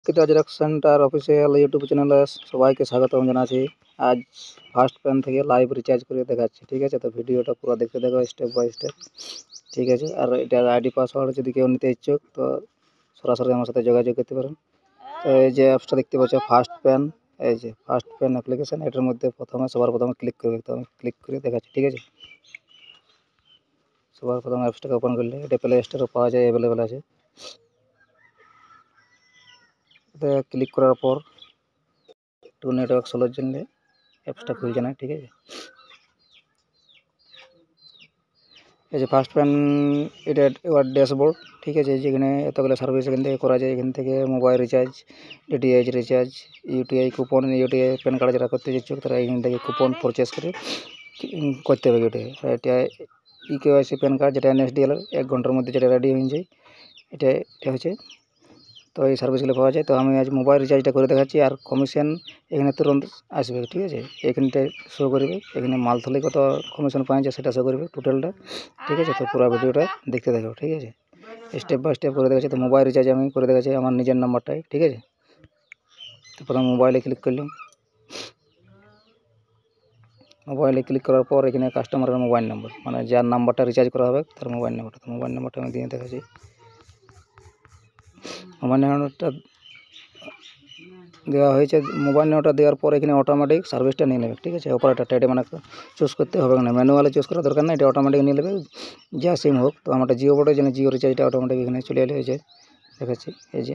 কৃতা xerox centre official YouTube চ্যানেলে সবাইকে স্বাগতম জানাচ্ছি। আজ ফার্স্ট পেন থেকে লাইভ রিচার্জ করে দেখাচ্ছি, ঠিক আছে? তো ভিডিওটা পুরো দেখতে দেখো স্টেপ বাই স্টেপ, ঠিক আছে? আর এটার আইডি পাসওয়ার্ড যদি কেউ নিতে ইচ্ছুক তো সরাসরি আমার সাথে যোগাযোগ করতে পারেন। তো এই যে অ্যাপসটা দেখতে পাচ্ছ ফার্স্ট পেন, এই যে ফার্স্ট পেন অ্যাপ্লিকেশন, এটার মধ্যে সবার প্রথমে ক্লিক করবে। তো আমি ক্লিক করে দেখাচ্ছি, ঠিক আছে? সবার প্রথমে অ্যাপসটাকে ওপেন করলে এটা প্লে স্টোরে পাওয়া যায়, অ্যাভেলেবেল আছে। এতে ক্লিক করার পর একটু নেটওয়ার্ক স্লোর জন্য অ্যাপসটা খুলছে না, ঠিক আছে? এই যে ফার্স্ট পেন এটা ওয়ার ড্যাশবোর্ড, ঠিক আছে? যেখানে এতগুলো সার্ভিস এখান থেকে করা যায়। এখান থেকে mobile recharge, DTH recharge, UTI coupon, UTI pan card যারা করতে চাইছে তারা এখান থেকে কুপন পারচেস করে করতে হবে। এটা ইকেওয়াইসি প্যান কার্ড, যেটা এনএসডিএল 1 ঘন্টার মধ্যে যেটা রেডি হয়ে যায়, এটা হচ্ছে। তো এই সার্ভিসগুলো পাওয়া যায়। তো আমি আজ মোবাইল রিচার্জটা করে দেখাচ্ছি। আর কমিশন এখানে তুরন্ত আসবে, ঠিক আছে? এখানটায় শো করবে, এখানে মান্থলি কত কমিশন পাওয়া সেটা শো করবে টোটালটা, ঠিক আছে? তো পুরো ভিডিওটা দেখতে থাকো, ঠিক আছে? স্টেপ বাই স্টেপ করে দেখাচ্ছি। তো মোবাইল রিচার্জ আমি করে দেখাচ্ছি আমার নিজের নাম্বারটাই, ঠিক আছে? তো প্রথমে মোবাইলে ক্লিক করলাম। মোবাইলে ক্লিক করার পর এখানে কাস্টমারের মোবাইল নাম্বার, মানে যার নাম্বারটা রিচার্জ করা হবে তার মোবাইল নাম্বারটা। তো মোবাইল নাম্বারটা আমি দিয়ে দেখাচ্ছি। মোবাইল নাম্বারটা দেওয়া হয়েছে। মোবাইল নাম্বারটা দেওয়ার পর এখানে অটোমেটিক সার্ভিসটা নিয়ে নেবে, ঠিক আছে? অপারেটরটা এটা মানে চুজ করতে হবে না, ম্যানুয়ালি চুজ করার দরকার না, এটা অটোমেটিক নিয়ে নেবে যা সিম হোক। তো আমারটা জিও বোর্ডের জন্য জিও রিচার্জটা অটোমেটিক এখানে চলে এলে, এই যে দেখাচ্ছি, এই যে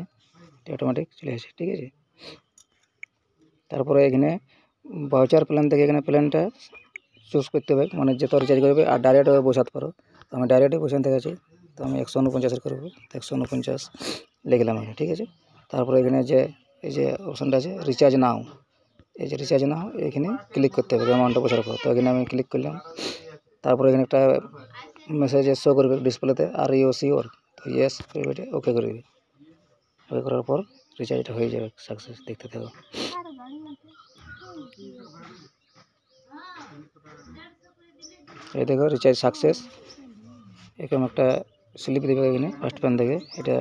অটোমেটিক চলে আসে, ঠিক আছে? তারপরে এখানে ভাউচার প্ল্যান থেকে এখানে প্ল্যানটা চুজ করতে হবে, মানে যত রিচার্জ করবে। আর ডাইরেক্ট বসাতে পারো। তো আমি ডাইরেক্টে বসাতে দেখাচ্ছি। তো আমি 149 করবো, 149 লিখলাম এখানে, ঠিক আছে? তারপরে এখানে যে এই যে অপশানটা আছে রিচার্জ নাও, এই যে রিচার্জ নাও এখানে ক্লিক করতে হবে অ্যামাউন্টটা বসার পর। তো এখানে আমি ক্লিক করলাম। তারপরে এখানে একটা মেসেজ শো করবে ডিসপ্লেতে, আর ইউ শিওর? তো ইয়েস করবে, এটা ওকে করবে। ওকে করার পর রিচার্জটা হয়ে যাবে সাকসেস, দেখতে থাকো। এই দেখো রিচার্জ সাকসেস। এরকম একটা স্লিপ দেবে এখানে ফার্স্ট পেন থেকে। এটা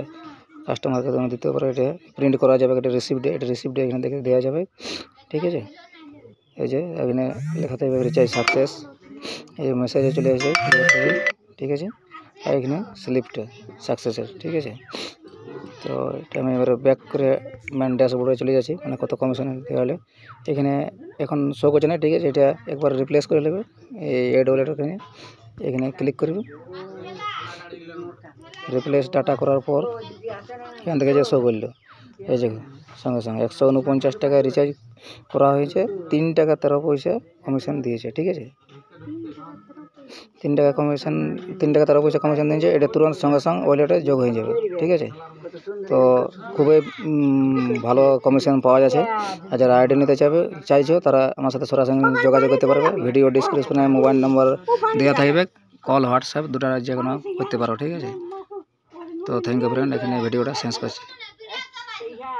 কাস্টমারকে তুমি দিতে পারো, এটা প্রিন্ট করা যাবে, এটা রিসিপ্টে, এটা রিসিপ্টে এখানে থেকে দেওয়া যাবে, ঠিক আছে? এই যে এখানে লেখাতে হবে রিচার্জ সাকসেস, এই মেসেজে চলে আসে, ঠিক আছে? আর এখানে স্লিপটা সাকসেসের, ঠিক আছে? তো এটা আমি এবারে ব্যাক করে মেন ড্যাশবোর্ডে চলে যাচ্ছি, মানে কত কমিশন দেওয়া হলে। এখানে এখন শো করছে না, ঠিক আছে? এটা একবার রিপ্লেস করে নেবে, এই এডওয়ালেট এখানে ক্লিক করবে। রিপ্লেস ডাটা করার পর এখান থেকে যে শো করলো, এই যে সঙ্গে সঙ্গে 149 টাকায় রিচার্জ করা হয়েছে, 3 টাকা 13 পয়সা কমিশন দিয়েছে, ঠিক আছে? 3 টাকা কমিশন, 3 টাকা 13 পয়সা কমিশন দিয়েছে। এটা তুরন্ত সঙ্গে সঙ্গে ওয়ালেটে যোগ হয়ে যাবে, ঠিক আছে? তো খুবই ভালো কমিশন পাওয়া যাচ্ছে। আর যারা আইডি নিতে চাইছো তারা আমার সাথে সরাসরি যোগাযোগ করতে পারবে। ভিডিও ডিসক্রিপশনে মোবাইল নম্বর দেওয়া থাকবে, কল হোয়াটসঅ্যাপ দুটা যে কোনো করতে পারো, ঠিক আছে? তো থ্যাংক ইউ ফ্রেন্ড, এখানে ভিডিওটা শেষ করছি।